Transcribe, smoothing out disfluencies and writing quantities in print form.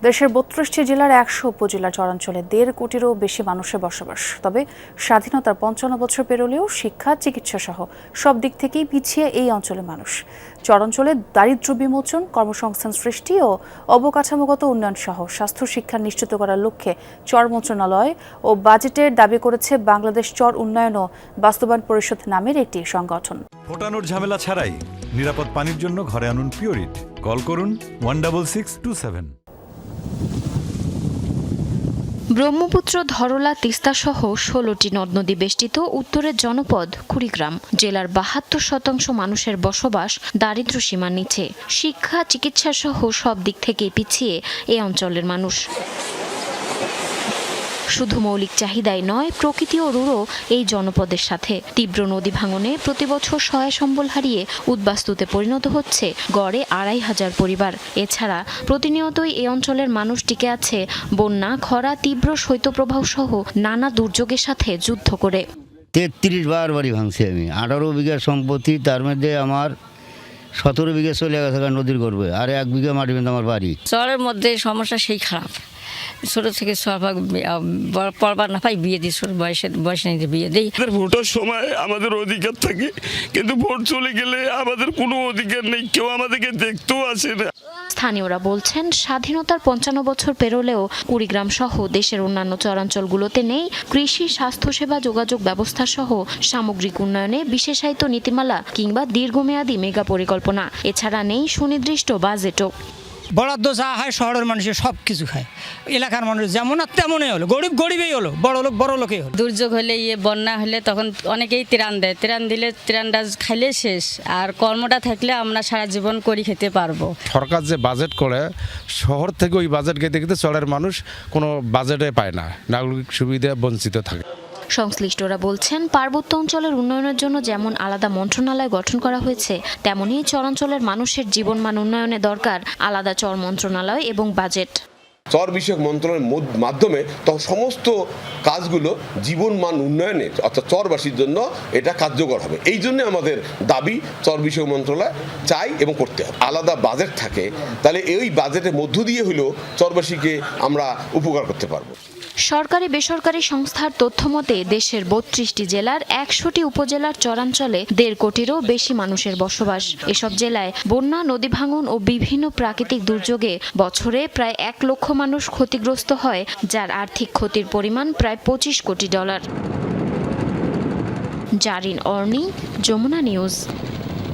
দেশের ৩২টি জেলার ১০০ উপজেলা চরাঞ্চলে ১.৫ কোটিরও বেশি মানুষের বসবাস। তবে স্বাধীনতার ৫৫ বছর পেরোলেও শিক্ষা, চিকিৎসা সহ সব দিক থেকেই পিছিয়ে এই অঞ্চলের মানুষ। চরাঞ্চলে দারিদ্র্য বিমোচন, কর্মসংস্থান সৃষ্টি ও অবকাঠামোগত উন্নয়ন সহ স্বাস্থ্য শিক্ষা নিশ্চিত করার লক্ষ্যে চর মন্ত্রণালয় ও বাজেটের দাবি করেছে বাংলাদেশ চর উন্নয়ন ও বাস্তবায়ন পরিষদ নামের একটি সংগঠন। ফোটানোর ঝামেলা ছাড়াই নিরাপদ পানির জন্য ঘরে আনুন পিওরিট। কল করুন 16627। ব্রহ্মপুত্র, ধরলা, তিস্তা সহ ১৬টি নদ নদী বেষ্টিত উত্তরের জনপদ কুড়িগ্রাম জেলার ৭২% মানুষের বসবাস দারিদ্র্য সীমার নিচে। শিক্ষা, চিকিৎসা সহ সব দিক থেকেই পিছিয়ে এই অঞ্চলের মানুষ। শুধু মৌলিক চাহিদাই নয়, প্রকৃতি ও রুড়ো এই জনপদের সাথে। তীব্র নদী ভাঙনে প্রতিবছর সহায় সম্বল হারিয়ে উদ্বাস্তুতে পরিণত হচ্ছে গড়ে ২৫০০ পরিবার। এছাড়া প্রতিনিয়তই এই অঞ্চলের মানুষ টিকে আছে বন্যা, খরা, তীব্র শৈত্যপ্রবাহ সহ নানা দুর্যোগের সাথে যুদ্ধ করে। ৩৩ বার বাড়ি ভাঙছি আমি। ১৮ বিঘা সম্পত্তি, তার মধ্যে আমার ১৭ বিঘা চলে গেছে নদীর গর্ভে, আর ১ বিঘা মাটি কিন্তু আমার বাড়ি। শহরের মধ্যে সমস্যা সেই খারাপ। ছোটো থেকে পড়বার না পাই বিয়ে দিই, বয়সে নিতে বিয়ে দিই। ভোটের সময় আমাদের অধিকার থাকে, কিন্তু ভোট চলে গেলে আমাদের কোনো অধিকার নেই, কেউ আমাদেরকে দেখতেও আসে না। স্থানীয়রা বলছেন, স্বাধীনতার ৫৫ বছর পেরোলেও কুড়িগ্রাম সহ দেশের অন্যান্য চরাঞ্চলগুলোতে নেই কৃষি, স্বাস্থ্যসেবা, যোগাযোগ ব্যবস্থা সহ সামগ্রিক উন্নয়নে বিশেষায়িত নীতিমালা কিংবা দীর্ঘমেয়াদী মেগা পরিকল্পনা। এছাড়া নেই সুনির্দিষ্ট বাজেটও। বরাদ্দ যা হয় শহরের মানুষের সব কিছু খায়, এলাকার মানুষ যেমন আর তেমনই হলো, গরিব গরিবই হলো, বড় লোকই হলো। দুর্যোগ হলে বন্যা হলে তখন অনেকেই ত্রাণ দেয়, ত্রাণ দিলে ত্রাণটা খাইলে শেষ, আর কর্মটা থাকলে আমরা সারা জীবন করি খেতে পারবো। সরকার যে বাজেট করে, শহর থেকে ওই বাজেট খেতে খেতে চরের মানুষ কোনো বাজেটে পায় না, নাগরিক সুবিধা বঞ্চিত থাকে। সংশ্লিষ্টরা বলছেন, পার্বত্য অঞ্চলের উন্নয়নের জন্য যেমন আলাদা মন্ত্রণালয় গঠন করা হয়েছে, তেমনি চরাঞ্চলের মানুষের জীবনমান উন্নয়নে দরকার আলাদা চর মন্ত্রণালয় এবং বাজেট। চর বিষয়ক মন্ত্রণালয়ের মাধ্যমে তখন সমস্ত কাজগুলো জীবনমান উন্নয়নে অর্থাৎ চরবাসীর জন্য এটা কার্যকর হবে। এই জন্য আমাদের দাবি চর বিষয়ক মন্ত্রণালয় চাই এবং করতে হবে। আলাদা বাজেট থাকে, তাহলে এই বাজেটের মধ্য দিয়ে হলেও চরবাসীকে আমরা উপকার করতে পারবো। সরকারি বেসরকারি সংস্থার তথ্য মতে দেশের ৩২টি জেলার ১০০টি উপজেলার চরাঞ্চলে ১.৫ কোটিরও বেশি মানুষের বসবাস। এসব জেলায় বন্যা, নদী ভাঙন ও বিভিন্ন প্রাকৃতিক দুর্যোগে বছরে প্রায় ১ লক্ষ মানুষ ক্ষতিগ্রস্ত হয়, যার আর্থিক ক্ষতির পরিমাণ প্রায় $২৫ কোটি। জারিন অর্নি, যমুনা নিউজ।